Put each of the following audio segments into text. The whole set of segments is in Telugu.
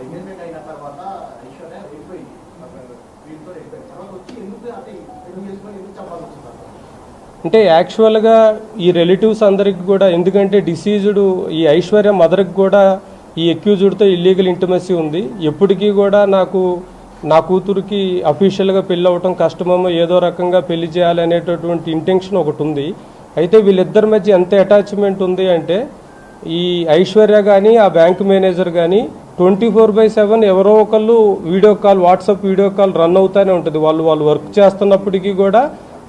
ఎంగేజ్మెంట్ అయిన తర్వాత ఐశ్వర్య వెళ్ళిపోయి వీటితో వెళ్ళిపోయి తర్వాత వచ్చి ఎందుకు అంటే ఎందుకు చేసుకొని ఎందుకు చెప్పాల్సి వస్తుంది? అంటే యాక్చువల్గా ఈ రిలేటివ్స్ అందరికి కూడా, ఎందుకంటే డిసీజ్డ్ ఈ ఐశ్వర్య మదర్కి కూడా ఈ అక్యూజ్డ్తో ఇల్లీగల్ ఇంటిమసీ ఉంది. ఎప్పటికీ కూడా నా కూతురికి అఫీషియల్గా పెళ్ళి అవ్వటం కష్టమేమో, ఏదో రకంగా పెళ్లి చేయాలనేటటువంటి ఇంటెన్షన్ ఒకటి ఉంది. అయితే వీళ్ళిద్దరి మధ్య ఎంత అటాచ్మెంట్ ఉంది అంటే, ఈ ఐశ్వర్య కానీ ఆ బ్యాంక్ మేనేజర్ కానీ 24/7 ఎవరో ఒకళ్ళు video call, WhatsApp video call run అవుతూనే ఉంటుంది. వాళ్ళు వర్క్ చేస్తున్నప్పటికీ కూడా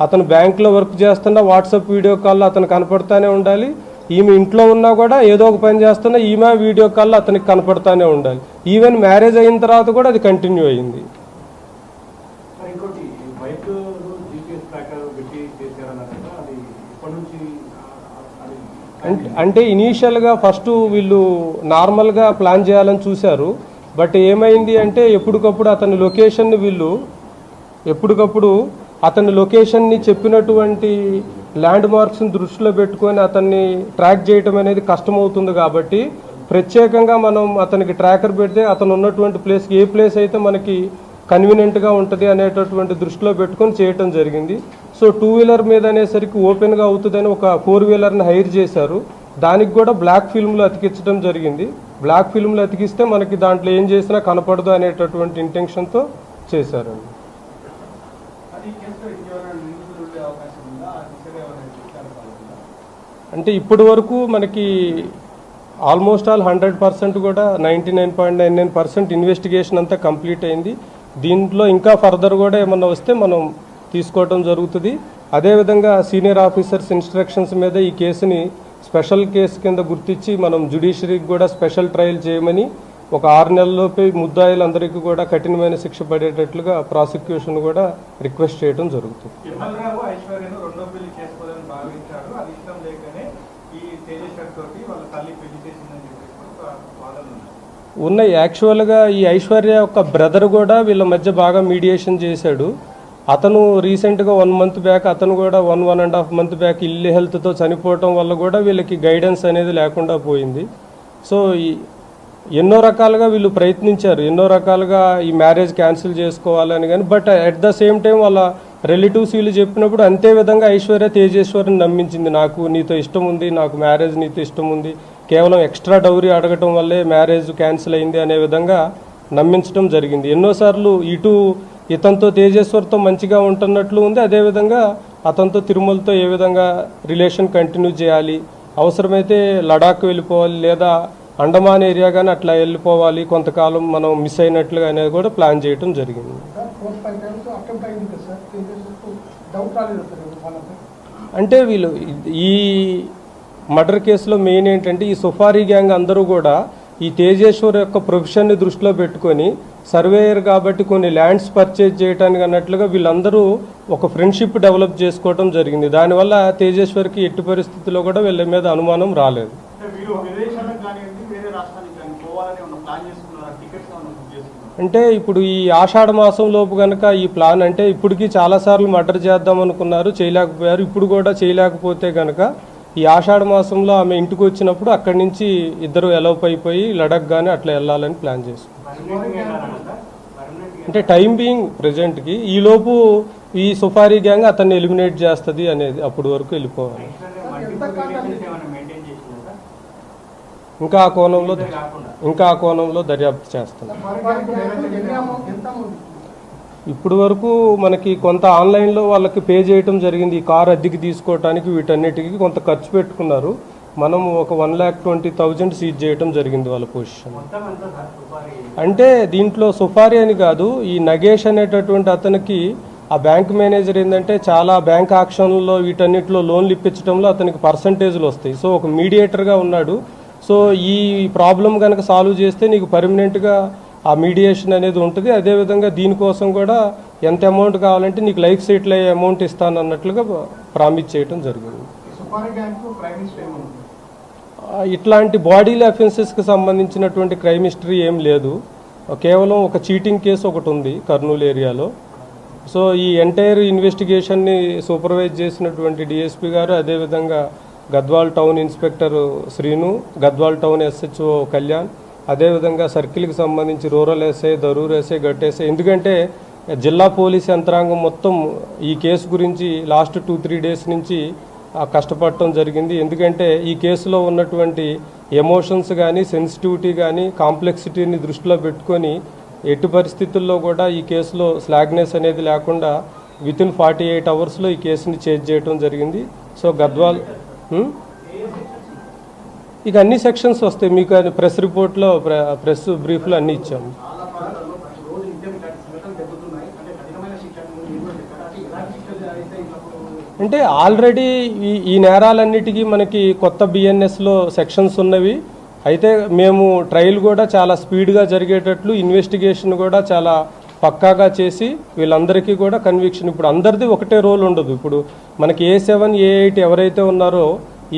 అతను బ్యాంకులో వర్క్ చేస్తున్నా వాట్సాప్ వీడియో కాల్లో అతను కనపడతానే ఉండాలి. ఈమె ఇంట్లో ఉన్నా కూడా ఏదో ఒక పని చేస్తున్నా ఈమె వీడియో కాల్లో అతనికి కనపడతానే ఉండాలి. ఈవెన్ మ్యారేజ్ అయిన తర్వాత కూడా అది కంటిన్యూ అయింది. అంటే ఇనీషియల్గా ఫస్ట్ వీళ్ళు నార్మల్గా ప్లాన్ చేయాలని చూశారు. బట్ ఏమైంది అంటే ఎప్పటికప్పుడు అతని లొకేషన్ని చెప్పినటువంటి ల్యాండ్ మార్క్స్ని దృష్టిలో పెట్టుకొని అతన్ని ట్రాక్ చేయటం అనేది కష్టమవుతుంది. కాబట్టి ప్రత్యేకంగా మనం అతనికి ట్రాకర్ పెడితే అతను ఉన్నటువంటి ప్లేస్కి ఏ ప్లేస్ అయితే మనకి కన్వీనియంట్గా ఉంటుంది అనేటటువంటి దృష్టిలో పెట్టుకొని చేయటం జరిగింది. సో 2 వీలర్ మీద అనేసరికి ఓపెన్గా అవుతుందని ఒక 4 వీలర్ని హైర్ చేశారు. దానికి కూడా బ్లాక్ ఫిల్మ్లో అతికించడం జరిగింది. బ్లాక్ ఫిల్మ్లో అతికిస్తే మనకి దాంట్లో ఏం చేసినా కనపడదు అనేటటువంటి ఇంటెన్షన్తో చేశారండి. అంటే ఇప్పటి వరకు మనకి ఆల్మోస్ట్ ఆల్ 100% కూడా 99.99% ఇన్వెస్టిగేషన్ అంతా కంప్లీట్ అయింది. దీంట్లో ఇంకా ఫర్దర్ కూడా ఏమన్నా వస్తే మనం తీసుకోవడం జరుగుతుంది. అదేవిధంగా సీనియర్ ఆఫీసర్స్ ఇన్స్ట్రక్షన్స్ మీద ఈ కేసుని స్పెషల్ కేసు కింద గుర్తించి మనం జ్యుడిషియరీకి కూడా స్పెషల్ ట్రయల్ చేయమని, ఒక 6 నెలల్లోపే ముద్దాయిలందరికీ కూడా కఠినమైన శిక్ష పడేటట్లుగా ప్రాసిక్యూషన్ కూడా రిక్వెస్ట్ చేయడం జరుగుతుంది. ఉన్నాయి. యాక్చువల్గా ఈ ఐశ్వర్య యొక్క బ్రదర్ కూడా వీళ్ళ మధ్య బాగా మీడియేషన్ చేశాడు. అతను రీసెంట్గా 1 మంత్ బ్యాక్, అతను కూడా 1.5 మంత్ బ్యాక్ ఇల్లు హెల్త్తో చనిపోవటం వల్ల కూడా వీళ్ళకి గైడెన్స్ అనేది లేకుండా పోయింది. సో ఎన్నో రకాలుగా వీళ్ళు ప్రయత్నించారు, ఎన్నో రకాలుగా ఈ మ్యారేజ్ క్యాన్సిల్ చేసుకోవాలని. కానీ but at the same time వాళ్ళ రిలేటివ్స్ వీళ్ళు చెప్పినప్పుడు అంతే విధంగా ఐశ్వర్య తేజేశ్వరిని నమ్మించింది. నాకు నీతో ఇష్టం ఉంది, నాకు మ్యారేజ్ నీతో ఇష్టం ఉంది, కేవలం ఎక్స్ట్రా డౌరీ అడగటం వల్లే మ్యారేజ్ క్యాన్సిల్ అయింది అనే విధంగా నమ్మించడం జరిగింది. ఎన్నోసార్లు ఇతనితో తేజేశ్వర్తో మంచిగా ఉంటున్నట్లు ఉంది. అదేవిధంగా అతనితో తిరుమలతో ఏ విధంగా రిలేషన్ కంటిన్యూ చేయాలి, అవసరమైతే లడాక్ వెళ్ళిపోవాలి లేదా అండమాన్ ఏరియా కానీ అట్లా వెళ్ళిపోవాలి, కొంతకాలం మనం మిస్ అయినట్లుగా అనేది కూడా ప్లాన్ చేయడం జరిగింది. అంటే వీళ్ళు ఈ మర్డర్ కేసులో మెయిన్ ఏంటంటే ఈ సుఫారీ గ్యాంగ్ అందరూ కూడా ఈ తేజేశ్వర్ యొక్క ప్రొఫెషన్ని దృష్టిలో పెట్టుకొని సర్వేయర్ కాబట్టి కొన్ని ల్యాండ్స్ పర్చేజ్ చేయడానికి అన్నట్లుగా వీళ్ళందరూ ఒక ఫ్రెండ్షిప్ డెవలప్ చేసుకోవడం జరిగింది. దానివల్ల తేజేశ్వర్కి ఎట్టి పరిస్థితుల్లో కూడా వీళ్ళ మీద అనుమానం రాలేదు. అంటే ఇప్పుడు ఈ ఆషాఢ మాసం లోపు కనుక ఈ ప్లాన్, అంటే ఇప్పటికీ చాలాసార్లు మర్డర్ చేద్దాం అనుకున్నారు, చేయలేకపోయారు. ఇప్పుడు కూడా చేయలేకపోతే కనుక ఈ ఆషాఢ మాసంలో ఆమె ఇంటికి వచ్చినప్పుడు అక్కడి నుంచి ఇద్దరు ఎలౌప్ అయిపోయి లడక్ కానీ అట్లా వెళ్ళాలని ప్లాన్ చేసుకున్నారు. అంటే టైం బీయింగ్ ప్రజెంట్కి ఈలోపు ఈ సుఫారీ గ్యాంగ్ అతన్ని ఎలిమినేట్ చేస్తుంది అనేది, అప్పటి వరకు వెళ్ళిపోవాలి. ఇంకా ఆ కోణంలో దర్యాప్తు చేస్తాం. ఇప్పుడు వరకు మనకి కొంత ఆన్లైన్లో వాళ్ళకి పే చేయటం జరిగింది. ఈ కార్ అద్దెకి తీసుకోవడానికి వీటన్నిటికీ కొంత ఖర్చు పెట్టుకున్నారు. మనం ఒక 1,20,000 సీజ్ చేయటం జరిగింది వాళ్ళ పొజిషన్. అంటే దీంట్లో సుఫారీ అని కాదు, ఈ నగేష్ అనేటటువంటి అతనికి ఆ బ్యాంక్ మేనేజర్ ఏంటంటే చాలా బ్యాంక్ ఆక్షన్లో వీటన్నిటిలో లోన్లు ఇప్పించడంలో అతనికి పర్సంటేజ్లు వస్తాయి. సో ఒక మీడియేటర్గా ఉన్నాడు. సో ఈ ప్రాబ్లం కనుక సాల్వ్ చేస్తే నీకు పర్మనెంట్గా ఆ మీడియేషన్ అనేది ఉంటుంది. అదేవిధంగా దీనికోసం కూడా ఎంత అమౌంట్ కావాలంటే నీకు లైఫ్ సెటిల్ అయ్యే అమౌంట్ ఇస్తాను అన్నట్లుగా ప్రామిస్ చేయడం జరిగింది. ఇట్లాంటి బాడీలీ అఫెన్సెస్కి సంబంధించినటువంటి క్రైమ్ హిస్టరీ ఏం లేదు. కేవలం ఒక చీటింగ్ కేసు ఒకటి ఉంది కర్నూలు ఏరియాలో. సో ఈ ఎంటైర్ ఇన్వెస్టిగేషన్ని సూపర్వైజ్ చేసినటువంటి డిఎస్పీ గారు, అదేవిధంగా Gadwal town inspector Srinu, Gadwal town SHO Kalyan, అదేవిధంగా సర్కిల్కి సంబంధించి rural SI, Darur SI, Gattu SI. ఎందుకంటే జిల్లా పోలీస్ యంత్రాంగం మొత్తం ఈ కేసు గురించి లాస్ట్ 2-3 డేస్ నుంచి కష్టపడటం జరిగింది. ఎందుకంటే ఈ కేసులో ఉన్నటువంటి ఎమోషన్స్ కానీ, సెన్సిటివిటీ కానీ, కాంప్లెక్సిటీని దృష్టిలో పెట్టుకొని ఎట్టి పరిస్థితుల్లో కూడా ఈ కేసులో స్లాగ్నెస్ అనేది లేకుండా వితిన్ 48 అవర్స్లో ఈ కేసుని చేంజ్ చేయడం జరిగింది. సో గద్వాల్ ఇక అన్ని సెక్షన్స్ వస్తాయి మీకు. ప్రెస్ రిపోర్ట్లో, ప్రెస్ బ్రీఫ్లో అన్నీ ఇచ్చాము. చాలా ప్రాంతాల్లో ప్రతిరోజు ఇంటే ఇలాంటి సంఘటనలు జరుగుతున్నాయి. అంటే కఠినమైన శిక్షణ మీరు కూడా చెప్పారు. అంటే ఇలాంటి శిక్షలు అయితే ఇప్పుడు అంటే ఆల్రెడీ ఈ నేరాలన్నిటికీ మనకి కొత్త బిఎన్ఎస్లో సెక్షన్స్ ఉన్నవి. అయితే మేము ట్రయల్ కూడా చాలా స్పీడ్గా జరిగేటట్లు ఇన్వెస్టిగేషన్ కూడా చాలా పక్కాగా చేసి వీళ్ళందరికీ కూడా కన్విక్షన్. ఇప్పుడు అందరిది ఒకటే రోల్ ఉండదు. ఇప్పుడు మనకి A7, A8 ఎవరైతే ఉన్నారో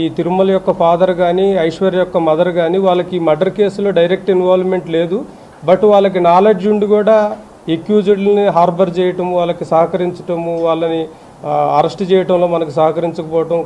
ఈ తిరుమల యొక్క ఫాదర్ కానీ, ఐశ్వర్య యొక్క మదర్ కానీ, వాళ్ళకి మర్డర్ కేసులో డైరెక్ట్ ఇన్వాల్వ్మెంట్ లేదు. బట్ వాళ్ళకి నాలెడ్జ్ ఉండి కూడా ఎక్యూజ్డ్ని హార్బర్ చేయటము, వాళ్ళకి సహకరించటము, వాళ్ళని అరెస్ట్ చేయటంలో మనకు సహకరించకపోవటం,